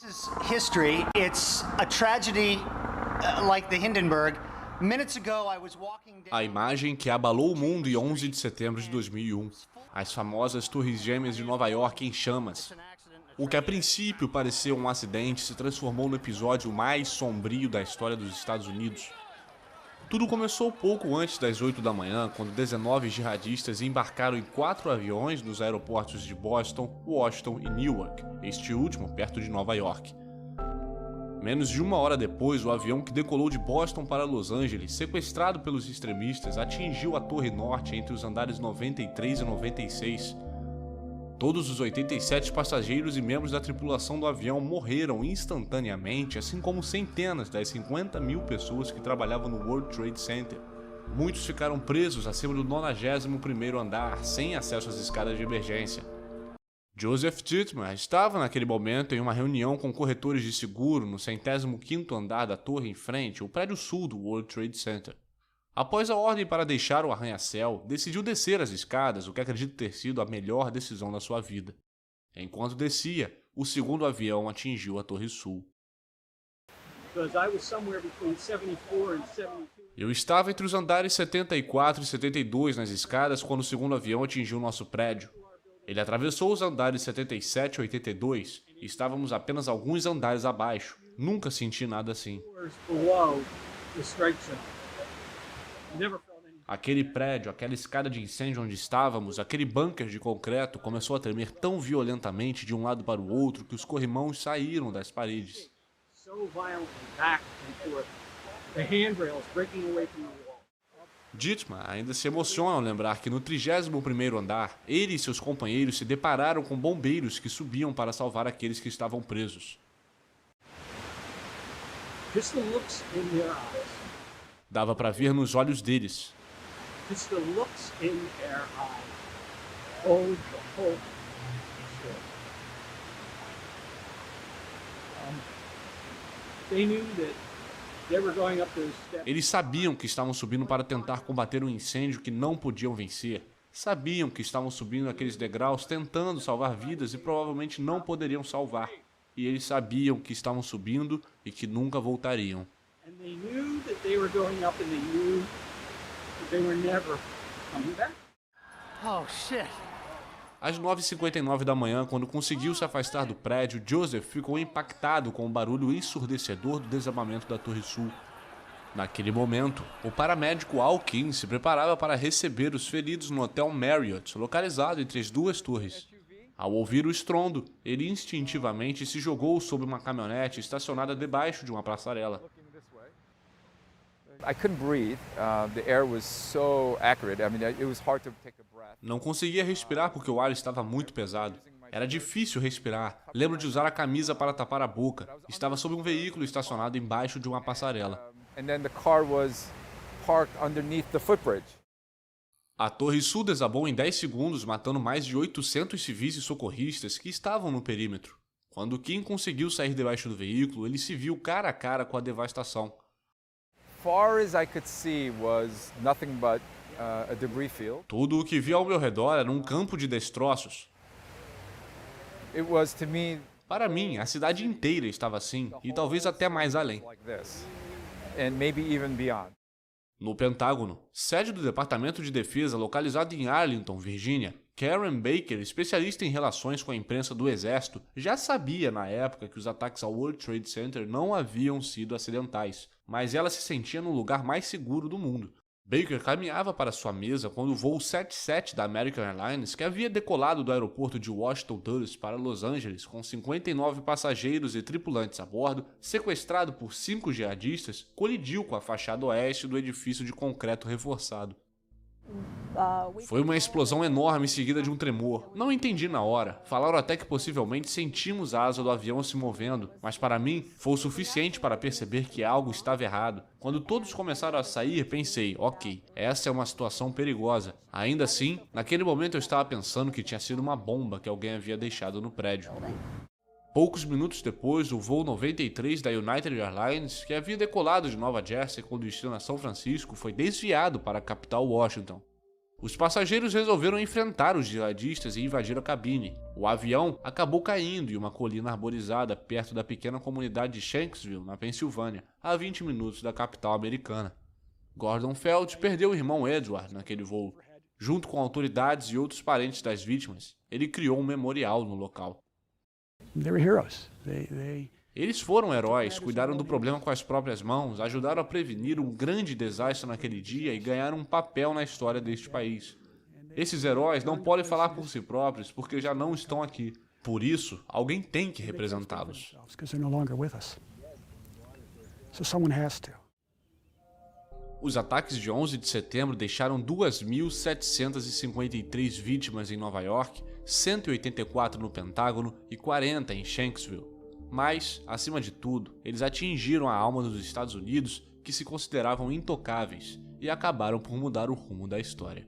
This is history. It's a tragedy like the Hindenburg. Minutes ago I was walking down... A imagem que abalou o mundo em 11 de setembro de 2001. As famosas Torres Gêmeas de Nova York em chamas. O que a princípio pareceu um acidente se transformou no episódio mais sombrio da história dos Estados Unidos. Tudo começou pouco antes das 8 da manhã, quando 19 jihadistas embarcaram em 4 aviões nos aeroportos de Boston, Washington e Newark, este último perto de Nova York. Menos de uma hora depois, o avião que decolou de Boston para Los Angeles, sequestrado pelos extremistas, atingiu a Torre Norte entre os andares 93 e 96. Todos os 87 passageiros e membros da tripulação do avião morreram instantaneamente, assim como centenas das 50 mil pessoas que trabalhavam no World Trade Center. Muitos ficaram presos acima do 91º andar, sem acesso às escadas de emergência. Joseph Dietmar estava naquele momento em uma reunião com corretores de seguro no 105º andar da torre em frente, o prédio sul do World Trade Center. Após a ordem para deixar o arranha-céu, decidiu descer as escadas, o que acredito ter sido a melhor decisão da sua vida. Enquanto descia, o segundo avião atingiu a Torre Sul. Eu estava entre os andares 74 e 72 nas escadas quando o segundo avião atingiu nosso prédio. Ele atravessou os andares 77 e 82 e estávamos apenas alguns andares abaixo. Nunca senti nada assim. Aquele prédio, aquela escada de incêndio onde estávamos, aquele bunker de concreto começou a tremer tão violentamente de um lado para o outro que os corrimãos saíram das paredes. Dietmar ainda se emociona ao lembrar que no 31º andar, ele e seus companheiros se depararam com bombeiros que subiam para salvar aqueles que estavam presos. Dava para ver nos olhos deles. Eles sabiam que estavam subindo para tentar combater um incêndio que não podiam vencer. Sabiam que estavam subindo aqueles degraus tentando salvar vidas e provavelmente não poderiam salvar. E eles sabiam que estavam subindo e que nunca voltariam. Oh, shit. Às 9h59 da manhã, quando conseguiu se afastar do prédio, Joseph ficou impactado com o barulho ensurdecedor do desabamento da Torre Sul. Naquele momento, o paramédico Al Kim se preparava para receber os feridos no Hotel Marriott, localizado entre as duas torres. Ao ouvir o estrondo, ele instintivamente se jogou sobre uma caminhonete estacionada debaixo de uma passarela. Não conseguia respirar porque o ar estava muito pesado. Era difícil respirar. Lembro de usar a camisa para tapar a boca. Estava sob um veículo estacionado embaixo de uma passarela. A Torre Sul desabou em 10 segundos, matando mais de 800 civis e socorristas que estavam no perímetro. Quando Kim conseguiu sair debaixo do veículo, ele se viu cara a cara com a devastação. Tudo o que vi ao meu redor era um campo de destroços. Para mim, a cidade inteira estava assim, e talvez até mais além. No Pentágono, sede do Departamento de Defesa localizado em Arlington, Virgínia, Karen Baker, especialista em relações com a imprensa do Exército, já sabia na época que os ataques ao World Trade Center não haviam sido acidentais, mas ela se sentia no lugar mais seguro do mundo. Baker caminhava para sua mesa quando o voo 77 da American Airlines, que havia decolado do aeroporto de Washington Dulles para Los Angeles com 59 passageiros e tripulantes a bordo, sequestrado por 5 jihadistas, colidiu com a fachada oeste do edifício de concreto reforçado. Foi uma explosão enorme seguida de um tremor. Não entendi na hora. Falaram até que possivelmente sentimos a asa do avião se movendo, mas para mim foi o suficiente para perceber que algo estava errado. Quando todos começaram a sair, pensei, ok, essa é uma situação perigosa. Ainda assim, naquele momento eu estava pensando que tinha sido uma bomba que alguém havia deixado no prédio. Poucos minutos depois, o voo 93 da United Airlines, que havia decolado de Nova Jersey com destino a São Francisco, foi desviado para a capital Washington. Os passageiros resolveram enfrentar os jihadistas e invadir a cabine. O avião acabou caindo em uma colina arborizada perto da pequena comunidade de Shanksville, na Pensilvânia, a 20 minutos da capital americana. Gordon Feld perdeu o irmão Edward naquele voo. Junto com autoridades e outros parentes das vítimas, ele criou um memorial no local. Eles foram heróis, cuidaram do problema com as próprias mãos, ajudaram a prevenir um grande desastre naquele dia e ganharam um papel na história deste país. Esses heróis não podem falar por si próprios porque já não estão aqui. Por isso, alguém tem que representá-los. Os ataques de 11 de setembro deixaram 2.753 vítimas em Nova York, 184 no Pentágono e 40 em Shanksville. Mas, acima de tudo, eles atingiram a alma dos Estados Unidos, que se consideravam intocáveis, e acabaram por mudar o rumo da história.